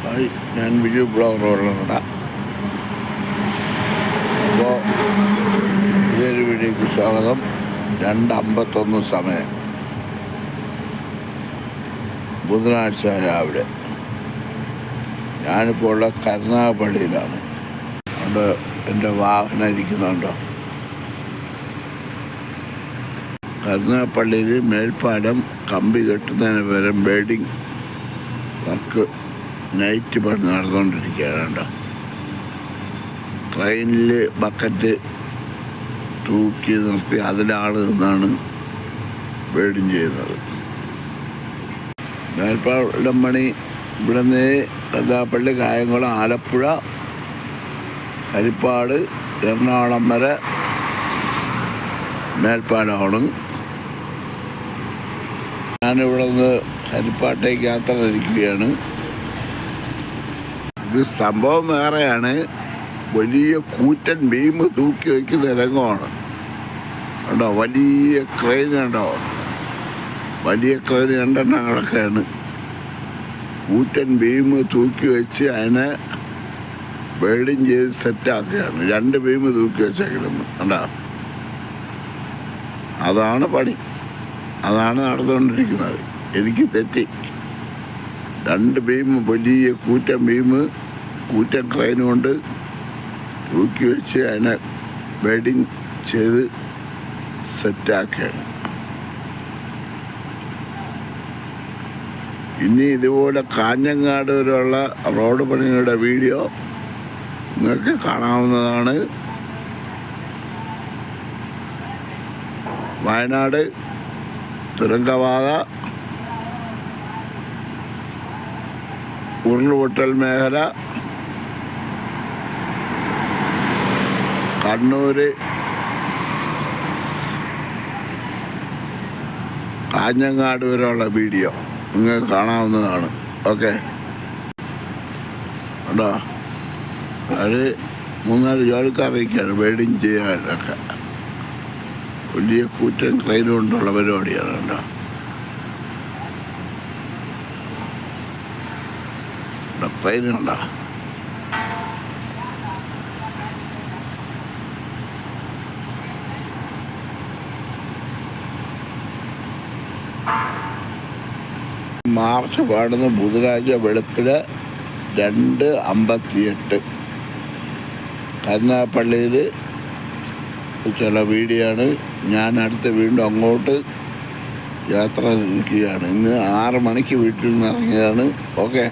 Hi, ഞാൻ ബിജു ബ്ലോഗറുകളുടെ. അപ്പോൾ ഈയൊരു വീഡിയോയ്ക്ക് സ്വാഗതം. 2:51 സമയം, ബുധനാഴ്ച രാവിലെ. ഞാനിപ്പോൾ ഉള്ള കരുനാഗപ്പള്ളിയിലാണ്. അവിടെ എൻ്റെ വാഹനം ഇരിക്കുന്നുണ്ടോ? കരുനാഗപ്പള്ളിയിൽ മേൽപ്പാലം കമ്പി കെട്ടുന്നതിന് പകരം ബിൽഡിംഗ് വർക്ക് നൈറ്റ് പണി നടന്നുകൊണ്ടിരിക്കുകയാണ്. കേട്ടോ, ട്രെയിനിൽ ബക്കറ്റ് തൂക്കി നിർത്തി അതിലാൾ നിന്നാണ് ബിൽഡിങ് ചെയ്യുന്നത്. മേൽപ്പാലം പണി ഇവിടുന്ന് കരുനാഗപ്പള്ളി, കായംകുളം, ആലപ്പുഴ, ഹരിപ്പാട്, എറണാകുളം വരെ മേൽപ്പാലമാണ്. ഞാനിവിടെ നിന്ന് ഹരിപ്പാട്ടേക്ക് യാത്ര തിരിക്കുകയാണ്. ഇത് സംഭവം വേറെയാണ്. വലിയ കൂറ്റൻ ബീം തൂക്കി വയ്ക്കുന്ന രംഗമാണ്. കണ്ടോ, വലിയ ക്രെയിൻ കണ്ടോ, വലിയ ക്രെയിൻ 2 എണ്ണം കിടക്കുകയാണ്. കൂറ്റൻ ബീം തൂക്കി വെച്ച് അതിനെ വെൽഡിങ് ചെയ്ത് സെറ്റാക്കുകയാണ്. 2 ബീം തൂക്കി വെച്ചേക്കിടുന്നു. കണ്ടോ, അതാണ് പണി, അതാണ് നടന്നുകൊണ്ടിരിക്കുന്നത്. എനിക്ക് തെറ്റി. 2 ബീം, വലിയ കൂറ്റൻ ബീം, കൂറ്റൻ ക്രെയിൻ കൊണ്ട് തൂക്കി വെച്ച് അതിനെ വെൽഡിങ് ചെയ്ത് സെറ്റാക്കുകയാണ്. ഇനി ഇതുപോലെ കാഞ്ഞങ്ങാട് വരെയുള്ള റോഡ് പണികളുടെ വീഡിയോ നിങ്ങൾക്ക് കാണാവുന്നതാണ്. വയനാട് തുരങ്കപാത, ഉരുൾപൊട്ടൽ മേഖല, കണ്ണൂർ, കാഞ്ഞങ്ങാട് വരെയുള്ള വീഡിയോ നിങ്ങൾക്ക് കാണാവുന്നതാണ്. ഓക്കെ, കേട്ടോ, അത് 3-4 ജോലിക്കാരൊക്കെയാണ് വെൽഡിങ് ചെയ്യാനൊക്കെ. വലിയ കൂറ്റൻ ക്രെയിൻ കൊണ്ടുള്ള പരിപാടിയാണ്. കേട്ടോ, ട്രെയിൻ കണ്ടോ, മാർച്ച് പാടുന്ന ബുധനാഴ്ച വെളുപ്പിന് 2:58 കരുനാഗപ്പള്ളിയിൽ ചില വീഡിയോ ആണ്. ഞാൻ അടുത്ത് വീണ്ടും അങ്ങോട്ട് യാത്ര തിരിക്കുകയാണ്. ഇന്ന് 6 മണിക്ക് വീട്ടിൽ നിന്ന് ഇറങ്ങിയതാണ്. ഓക്കെ.